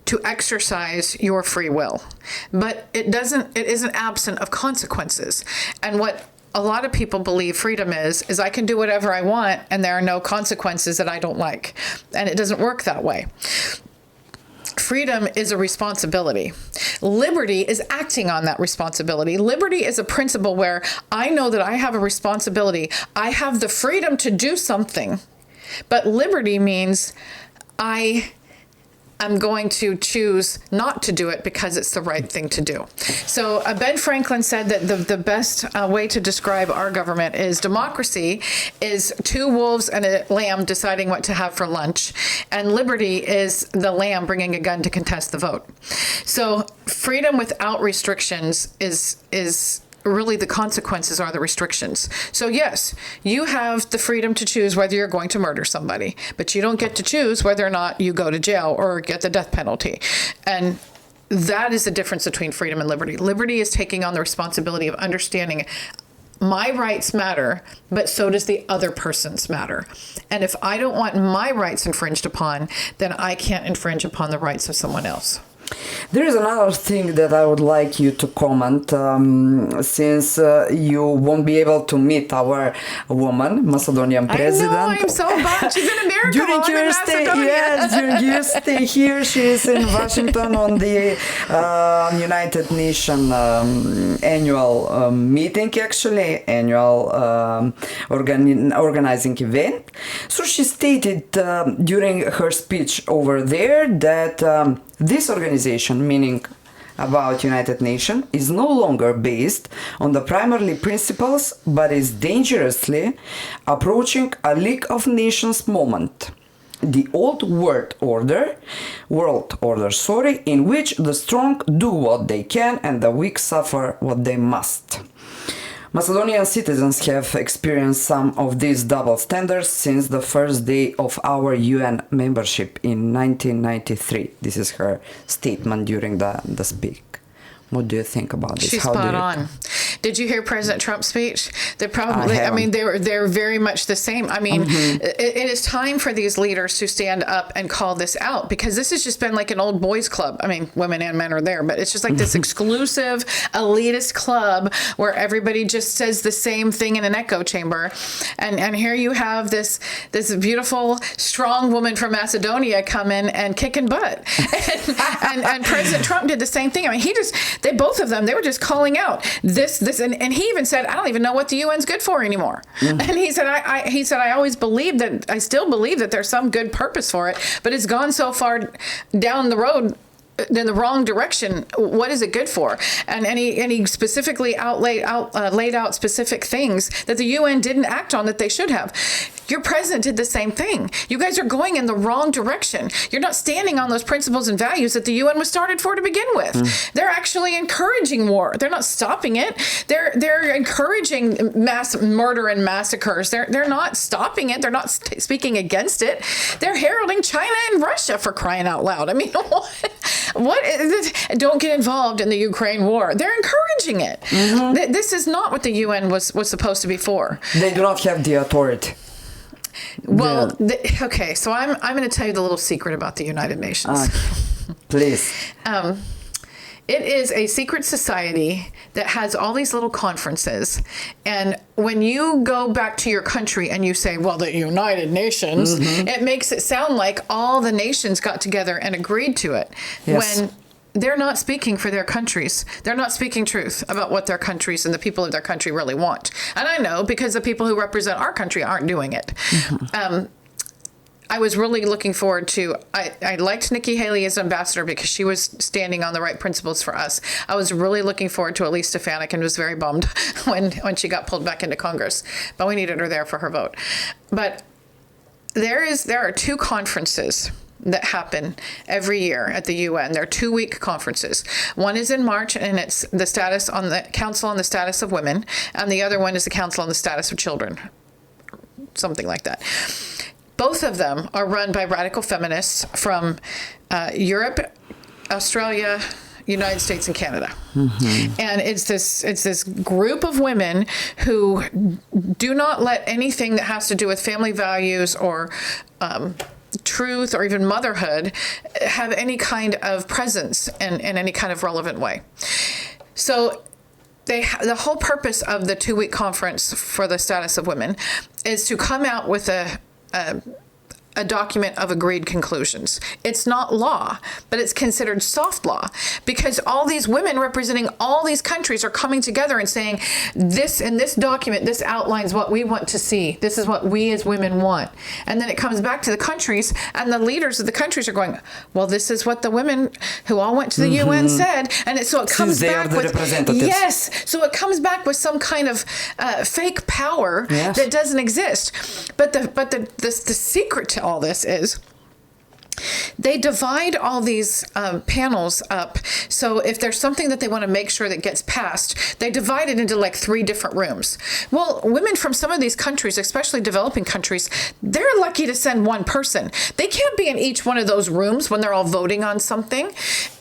S2: to exercise your free will, but it isn't absent of consequences. And what a lot of people believe freedom is I can do whatever I want and there are no consequences that I don't like. And it doesn't work that way. Freedom is a responsibility. Liberty is acting on that responsibility. Liberty is a principle where I know that I have a responsibility. I have the freedom to do something. But liberty means I'm going to choose not to do it because it's the right thing to do. So Ben Franklin said that the best way to describe our government is democracy is two wolves and a lamb deciding what to have for lunch, and liberty is the lamb bringing a gun to contest the vote. So freedom without restrictions is really the consequences are the restrictions. So yes, you have the freedom to choose whether you're going to murder somebody, but you don't get to choose whether or not you go to jail or get the death penalty. And that is the difference between freedom and liberty. Liberty is taking on the responsibility of understanding my rights matter, but so does the other person's matter. And if I don't want my rights infringed upon, then I can't infringe upon the rights of someone else.
S1: There is another thing that I would like you to comment, since you won't be able to meet our woman, Macedonian president.
S2: I know, I'm so bad. She's in America.
S1: During your stay here, she is in Washington on the United Nations annual meeting, actually, annual organizing event. So she stated during her speech over there that this organization, meaning about United Nations, is no longer based on the primarily principles, but is dangerously approaching a League of Nations moment. the old world order, in which the strong do what they can and the weak suffer what they must. Macedonian citizens have experienced some of these double standards since the first day of our UN membership in 1993. This is her statement during the speak. What do you think about this?
S2: She's spot on. Did you hear President Trump's speech? They're probably, they're very much the same. I mean, it is time for these leaders to stand up and call this out, because this has just been like an old boys club. I mean, women and men are there, but it's just like this exclusive elitist club where everybody just says the same thing in an echo chamber. And here you have this beautiful, strong woman from Macedonia come in and kicking butt. and President Trump did the same thing. I mean, both of them, they were just calling out this, and he even said, I don't even know what the UN's good for anymore. And he said, I still believe that there's some good purpose for it, but it's gone so far down the road in the wrong direction. What is it good for? And he specifically laid out specific things that the UN didn't act on that they should have. Your president did the same thing. You guys are going in the wrong direction. You're not standing on those principles and values that the UN was started for to begin with. They're actually encouraging war. They're not stopping it. They're encouraging mass murder and massacres. They're not stopping it. They're not speaking against it. They're heralding China and Russia, for crying out loud. I mean, what is it? Don't get involved in the Ukraine war. They're encouraging it. This is not what the UN was supposed to be for.
S1: They do not have the authority.
S2: Well, okay, so I'm going to tell you the little secret about the United Nations.
S1: Please.
S2: It is a secret society that has all these little conferences. And when you go back to your country and you say, well, the United Nations, it makes it sound like all the nations got together and agreed to it.
S1: Yes.
S2: When they're not speaking for their countries. They're not speaking truth about what their countries and the people of their country really want. And I know, because the people who represent our country aren't doing it. I was really looking forward to, I liked Nikki Haley as ambassador because she was standing on the right principles for us. I was really looking forward to Elise Stefanik and was very bummed when she got pulled back into Congress. But we needed her there for her vote. But there are two conferences that happen every year at the UN. They're 2-week conferences. One is in March, and it's the status on the Council on the Status of Women, and the other one is the Council on the Status of Children, something like that. Both of them are run by radical feminists from Europe, Australia, United States, and Canada. And it's this group of women who do not let anything that has to do with family values or truth or even motherhood have any kind of presence in any kind of relevant way. So the whole purpose of the 2-week conference for the status of women is to come out with a document of agreed conclusions. It's not law, but it's considered soft law because all these women representing all these countries are coming together and saying, this in this document, this outlines what we want to see. This is what we as women want. And then it comes back to the countries, and the leaders of the countries are going, well, this is what the women who all went to the UN said. And so it comes back with, yes, so it comes back with some kind of fake power that doesn't exist. But the secret to all this is they divide all these panels up. So if there's something that they want to make sure that gets passed, they divide it into like 3 different rooms. Well, women from some of these countries, especially developing countries, they're lucky to send one person. They can't be in each one of those rooms when they're all voting on something.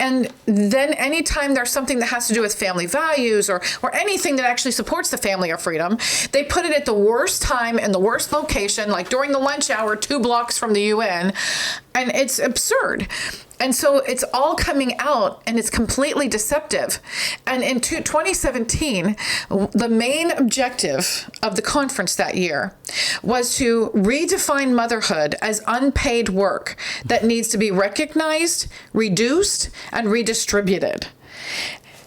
S2: And then anytime there's something that has to do with family values or anything that actually supports the family or freedom, they put it at the worst time and the worst location, like during the lunch hour, 2 blocks from the UN. And it's absurd. And so it's all coming out and it's completely deceptive. And in 2017, the main objective of the conference that year was to redefine motherhood as unpaid work that needs to be recognized, reduced, and redistributed.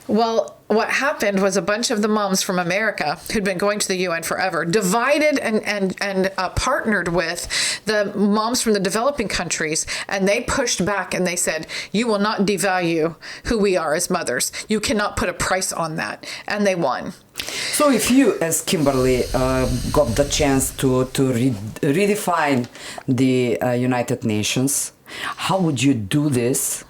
S2: Well, what happened was a bunch of the moms from America who'd been going to the UN forever divided and partnered with the moms from the developing countries, and they pushed back and they said, "You will not devalue who we are as mothers. You cannot put a price on that," and they won.
S1: So if you, as Kimberly, got the chance to redefine the United Nations, how would you do this?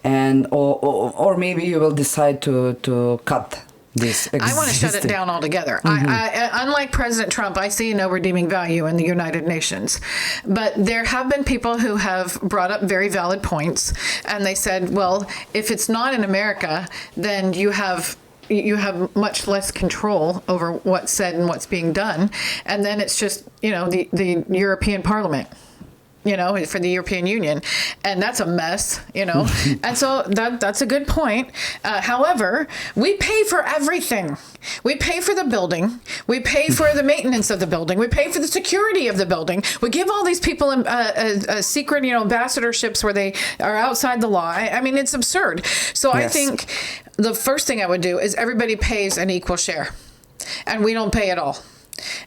S1: And or maybe you will decide to cut this existing.
S2: I want to shut it down altogether. I, unlike President Trump, I see no redeeming value in the United Nations. But there have been people who have brought up very valid points, and they said, well, if it's not in America, then you have much less control over what's said and what's being done. And then it's just, the European Parliament, for the European Union. And that's a mess, And so that's a good point. However, we pay for everything. We pay for the building. We pay for the maintenance of the building. We pay for the security of the building. We give all these people a secret, ambassadorships where they are outside the law. I mean, it's absurd. So yes. I think the first thing I would do is everybody pays an equal share. And we don't pay at all.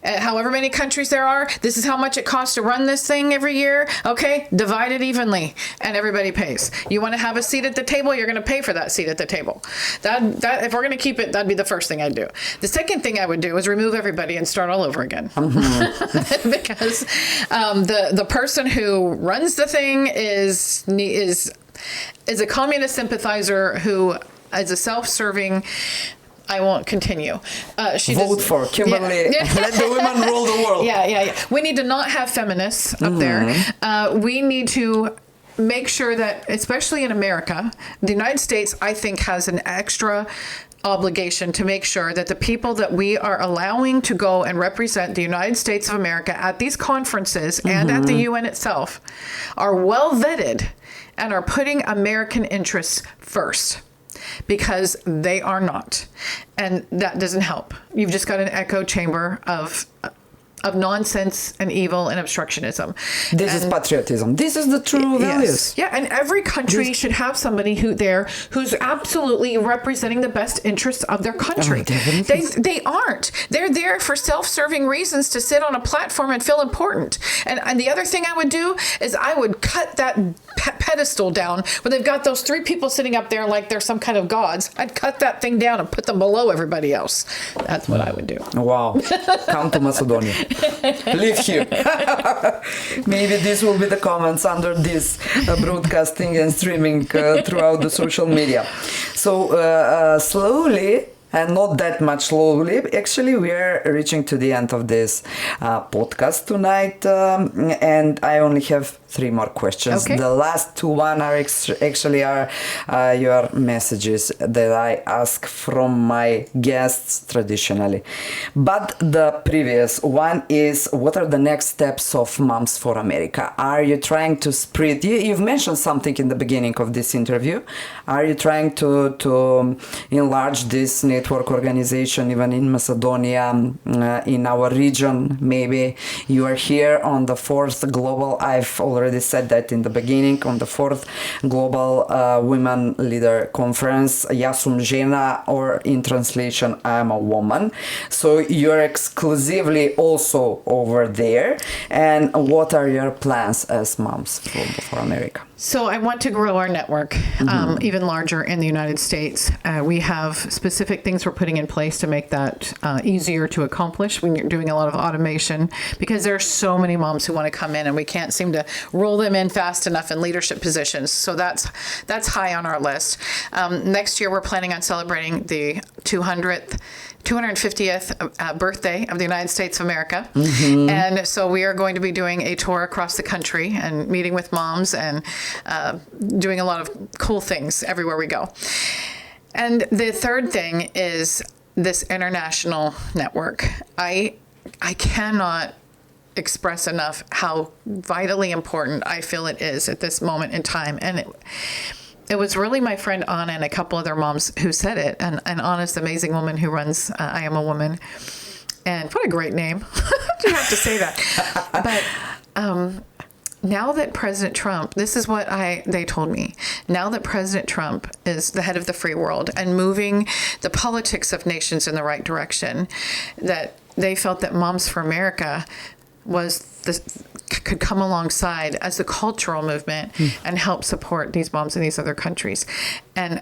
S2: However many countries there are, this is how much it costs to run this thing every year. Okay, divide it evenly, and everybody pays. You want to have a seat at the table, you're going to pay for that seat at the table. That if we're going to keep it, that'd be the first thing I'd do. The second thing I would do is remove everybody and start all over again, because the person who runs the thing is a communist sympathizer who is a self-serving. I won't continue.
S1: Vote for Kimberly. Yeah. Let the women rule the world.
S2: Yeah. We need to not have feminists up there. We need to make sure that, especially in America, the United States, I think, has an extra obligation to make sure that the people that we are allowing to go and represent the United States of America at these conferences and at the UN itself are well vetted and are putting American interests first. Because they are not. And that doesn't help. You've just got an echo chamber of nonsense and evil and obstructionism.
S1: This is patriotism. This is the true values.
S2: Yeah, and every country should have somebody who's absolutely representing the best interests of their country. They aren't. They're there for self-serving reasons to sit on a platform and feel important. And the other thing I would do is I would cut that pedestal down where they've got those three people sitting up there like they're some kind of gods. I'd cut that thing down and put them below everybody else. That's what I would do.
S1: Wow. Come to Macedonia. Live here. Maybe this will be the comments under this broadcasting and streaming throughout the social media. So slowly, and not that much slowly, actually we are reaching to the end of this podcast tonight, and I only have 3 more questions. Okay. The last 2 are actually your messages that I ask from my guests traditionally. But the previous one is, what are the next steps of Moms for America? Are you trying to spread? You've mentioned something in the beginning of this interview. Are you trying to enlarge this network organization even in Macedonia, in our region? Maybe you are here on the 4th global, I've already said that in the beginning, on the 4th Global Women Leader Conference, Ja sam žena, or in translation, I am a woman. So you're exclusively also over there. And what are your plans as Moms for America?
S2: So I want to grow our network even larger in the United States. We have specific things we're putting in place to make that easier to accomplish. We're doing a lot of automation because there are so many moms who want to come in and we can't seem to roll them in fast enough in leadership positions. So that's high on our list. Next year, we're planning on celebrating the 250th birthday of the United States of America. And so we are going to be doing a tour across the country and meeting with moms and doing a lot of cool things everywhere we go. And the third thing is this international network. I cannot express enough how vitally important I feel it is at this moment in time. And it was really my friend Anna and a couple other moms who said it. And Anna's the amazing woman who runs I Am a Woman. And what a great name. You have to say that. But now that President Trump, this is what they told me. Now that President Trump is the head of the free world and moving the politics of nations in the right direction, that they felt that Moms for America could come alongside as the cultural movement and help support these moms in these other countries. And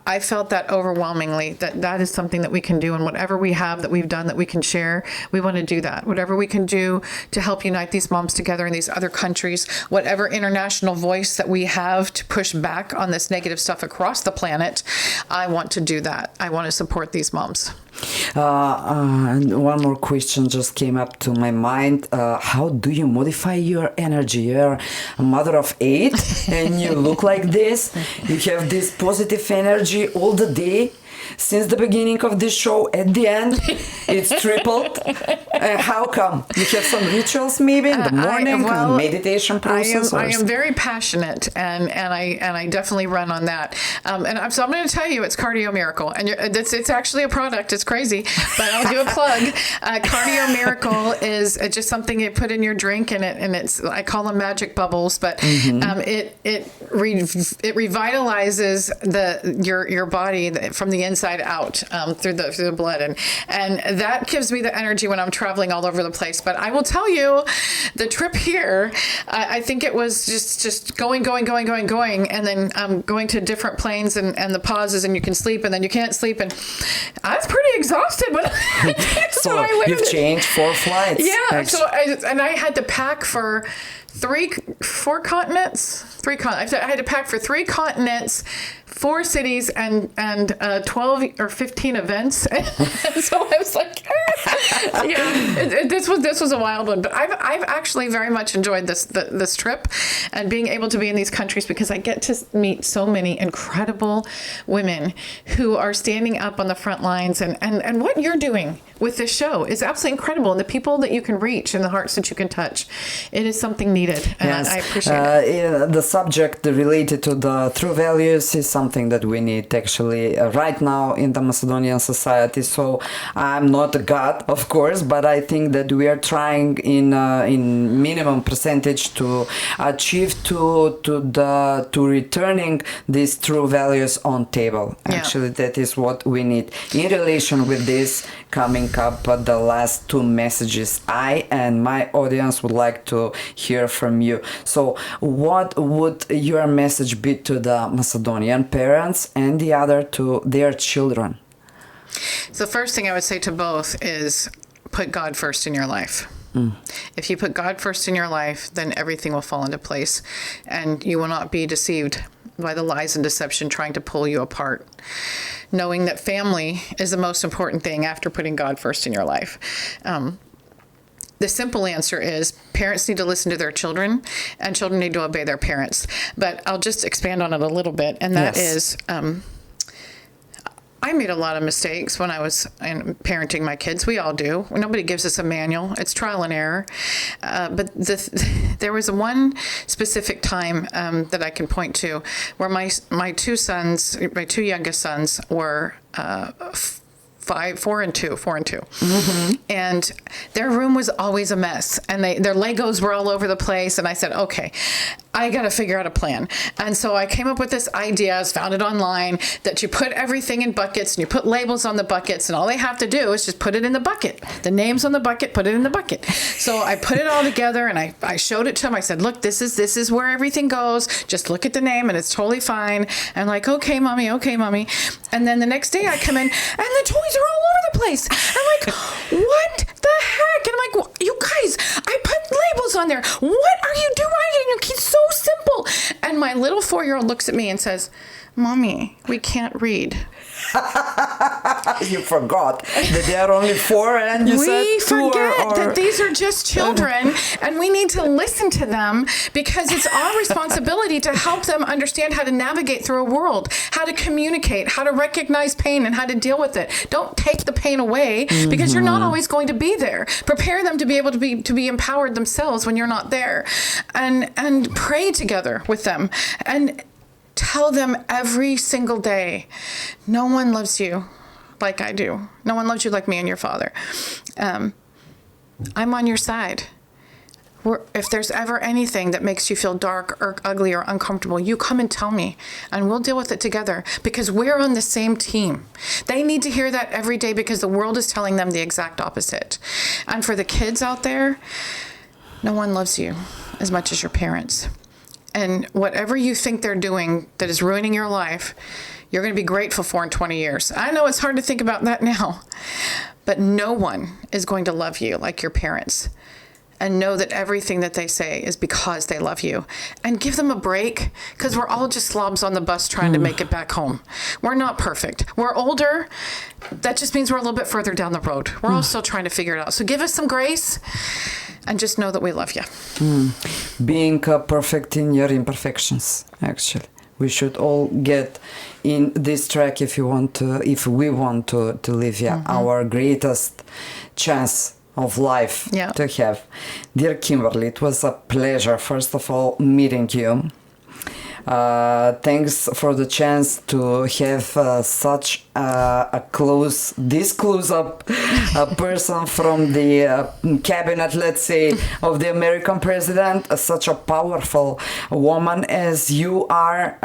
S2: I felt that overwhelmingly, that is something that we can do, and whatever we have that we've done that we can share, we want to do that. Whatever we can do to help unite these moms together in these other countries, whatever international voice that we have to push back on this negative stuff across the planet, I want to do that. I want to support these moms.
S1: And one more question just came up to my mind. How do you modify your energy? You're a mother of 8 and you look like this. You have this positive energy all the day. Since the beginning of this show, at the end, it's tripled. How come? You have some rituals maybe in the morning, meditation process?
S2: I am very passionate, and I definitely run on that. So I'm going to tell you, it's Cardio Miracle, and it's actually a product. It's crazy, but I'll do a plug. Cardio Miracle is just something you put in your drink, and it's I call them magic bubbles, but it revitalizes your body from the inside out through the blood, and that gives me the energy when I'm traveling all over the place. But I will tell you, the trip here, I think it was just going, and then going to different planes and the pauses, and you can sleep, and then you can't sleep, and I was pretty exhausted when I did.
S1: So you've changed 4 flights.
S2: Yeah. So I had to pack for 4 continents. I had to pack for 3 continents, 4 cities, and 12 or 15 events. And so I was like, this was a wild one. But I've actually very much enjoyed this trip and being able to be in these countries, because I get to meet so many incredible women who are standing up on the front lines, and what you're doing with this show is absolutely incredible, and the people that you can reach and the hearts that you can touch, it is something needed, and
S1: yes.
S2: I appreciate it.
S1: The subject related to the true values is something that we need actually right now in the Macedonian society. So I'm not a god, of course, but I think that we are trying in minimum percentage to achieve to returning these true values on table. Actually, that is what we need. In relation with this, coming up the last 2 messages I and my audience would like to hear from you. So what would your message be to the Macedonian parents and the other to their children?
S2: So the first thing I would say to both is put God first in your life. If you put God first in your life, then everything will fall into place, and you will not be deceived by the lies and deception trying to pull you apart. Knowing that family is the most important thing after putting God first in your life. The simple answer is parents need to listen to their children, and children need to obey their parents. But I'll just expand on it a little bit, and that is I made a lot of mistakes when I was parenting my kids. We all do. Nobody gives us a manual. It's trial and error. But there was one specific time that I can point to where my 2 youngest sons were 4 and 2. And their room was always a mess, and their Legos were all over the place. And I said, okay, I got to figure out a plan. And so I came up with this idea, I found it online, that you put everything in buckets and you put labels on the buckets, and all they have to do is just put it in the bucket. The names on the bucket, put it in the bucket. So I put it all together, and I showed it to them. I said, look, this is where everything goes. Just look at the name and it's totally fine. And like, okay, mommy. And then the next day I come in and the toys are all over the place. I'm like, what the heck? And I'm like, you guys, I put labels on there. What are you doing? It's so simple. And my little 4-year-old looks at me and says, Mommy, we can't read.
S1: You forgot that they are only 4, and you said 2
S2: We forget that these are just children, and we need to listen to them, because it's our responsibility to help them understand how to navigate through a world, how to communicate, how to recognize pain, and how to deal with it. Don't take the pain away, because you're not always going to be there. Prepare them to be able to be empowered themselves when you're not there, and pray together with them, and tell them every single day, no one loves you like I do. No one loves you like me and your father. I'm on your side. if there's ever anything that makes you feel dark or ugly or uncomfortable, you come and tell me and we'll deal with it together because we're on the same team. They need to hear that every day because the world is telling them the exact opposite. And for the kids out there, no one loves you as much as your parents. And whatever you think they're doing that is ruining your life, you're going to be grateful for in 20 years. I know it's hard to think about that now, but no one is going to love you like your parents. And know that everything that they say is because they love you. And give them a break, because we're all just slobs on the bus trying to make it back home. We're not perfect. We're older. That just means we're a little bit further down the road. We're all still trying to figure it out. So give us some grace and just know that we love you.
S1: Being perfect in your imperfections, actually. We should all get in this track if we want to live our greatest chance of life to have. Dear Kimberly, it was a pleasure, first of all, meeting you. Thanks for the chance to have such this close-up person from the cabinet, let's say, of the American president, such a powerful woman as you are.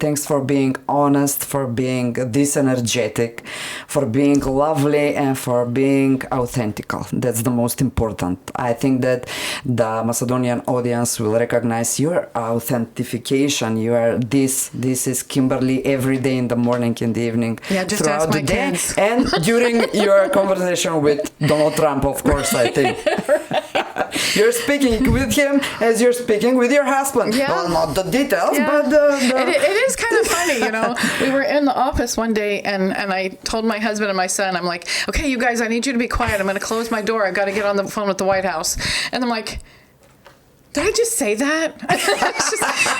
S1: Thanks for being honest, for being this energetic, for being lovely, and for being authentic. That's the most important. I think that the Macedonian audience will recognize your authentication. You are this is Kimberly every day, in the morning, in the evening,
S2: yeah, just
S1: throughout
S2: ask my
S1: the day,
S2: kids.
S1: and during your conversation with Donald Trump, of course, I think. You're speaking with him as you're speaking with your husband.
S2: Yeah.
S1: Well, not the details,
S2: Yeah.
S1: but
S2: It is kind of funny, you know. We were in the office one day, and I told my husband and my son, I'm like, okay, you guys, I need you to be quiet. I'm going to close my door. I've got to get on the phone with the White House. And I'm like, did I just say that?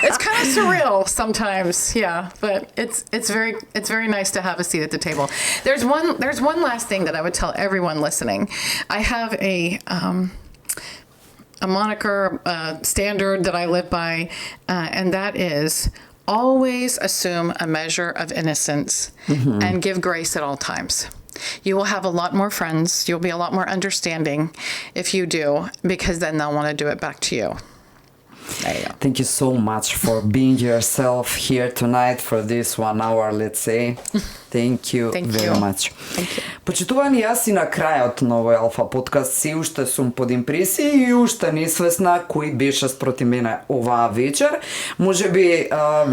S2: It's kind of surreal sometimes, yeah. But it's very nice to have a seat at the table. There's one last thing that I would tell everyone listening. I have a moniker, standard that I live by, and that is always assume a measure of innocence and give grace at all times. You will have a lot more friends. You'll be a lot more understanding if you do, because then they'll want to do it back to you. There you go.
S1: Thank you so much for being yourself here tonight for this 1 hour, let's say. Thank you very much. Почитувани, јас и на крајот на овој Алфа подкаст си уште сум под импресија и уште несвесна кој беше спроти мене оваа вечер. Можеби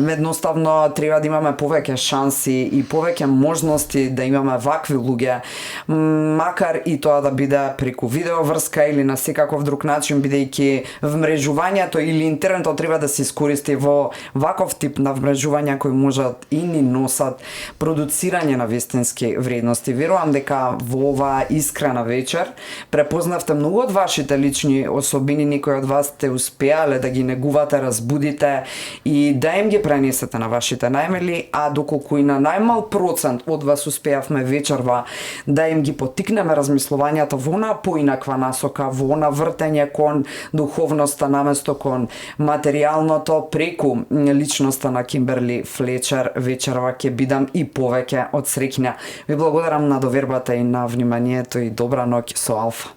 S1: едноставно треба да имаме повеќе шанси и повеќе можности да имаме вакви луѓе, макар и тоа да биде преку видеоврска или на секаков друг начин, бидејќи вмрежувањето или интернетот треба да се искористи во ваков тип на вмрежувања кои можат и ни носат продуцирање на вистински вредности. Верувам дека во оваа искрена вечер препознавте многу од вашите лични особини, некои од вас сте успеале да ги негувате, разбудите и да им ги пренесете на вашите најмили, а доколку и на најмал процент од вас успеавме вечерва да им ги поттикнеме размислувањата во она поинаква насока, во она вртење кон духовноста наместо кон материјалното, преку личноста на Кимберли Флечер, вечерва ќе бидам и повеќе од среќна. Ви благодарам на довербата и на вниманието и добра ноќ со Алфа.